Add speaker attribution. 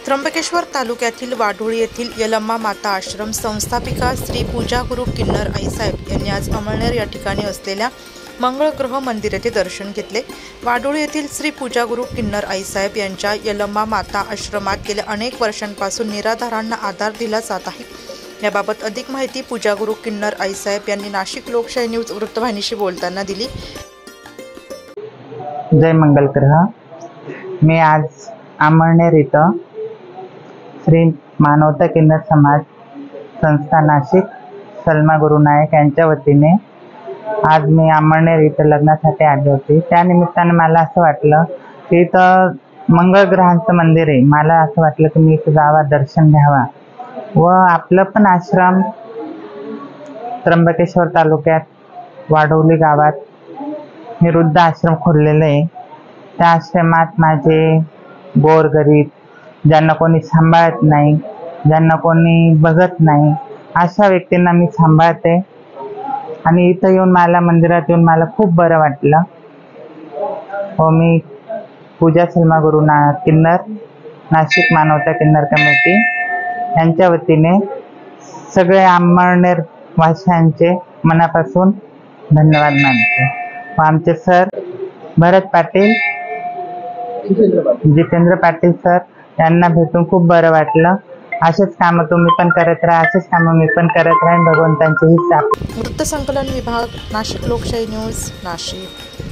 Speaker 1: त्र्यंबकेश्वर तालुक्यातील वाढोळी येथील यलम्मा माता आश्रम संस्थापिका श्री पूजा गुरु किन्नर आईसाहेब यांनी आज अमळनेर या ठिकाणी असलेल्या मंगळग्रह मंदिर येथे दर्शन घेतले। वाढोळी येथील श्री पूजा गुरु किन्नर आईसाहेब यांच्या यलम्मा माता आश्रमात गेल्या अनेक वर्षांपासून निराधारांना आधार दिला जात आहे। याबाबत अधिक माहिती पूजा गुरु किन्नर आईसाहेब यांनी नाशिक लोकशाही न्यूज वृत्तवाहिनीशी बोलताना दिली।
Speaker 2: जय मंगलग्रह। मी आज अमळनेर इथं श्री मानवता किन्नर समाज संस्था नाशिक सलमा गुरु नायक यांच्या वतीने आज मी अमळनेर इथं लग्नासाठी आले होते। त्या निमित्ताने मला असं वाटलं की इथं मंगळग्रहांचं मंदिर आहे। मला असं वाटलं की मी इथं जावं, दर्शन घ्यावा व आपलं पण आश्रम त्र्यंबकेश्वर तालुक्यात वाढोली गावात मी वृद्ध आश्रम खोललेलं आहे। त्या आश्रमात माझे गोरगरीब, ज्यांना कोणी सांभाळत नाही, ज्यांना कोणी बघत नाही, अशा व्यक्तींना मी सांभाळते आणि इथं येऊन मला मंदिरात येऊन मला खूप बरं वाटलं। हो, मी पूजा सलमा गुरु किन्नर नाशिक मानवता किन्नर कमिटी यांच्या वतीने सगळे अमळनेर वासियांचे मनापासून धन्यवाद मानते व आमचे सर भरत पाटील, जितेंद्र पाटील सर यांना भेटून खूप बरं वाटलं। असेच कामं तुम्ही पण करत राहा, असेच कामं मी पण करत राहीन। भगवंतांची ही साथ।
Speaker 1: वृत्त संकलन विभाग, नाशिक लोकशाही न्यूज, नाशिक।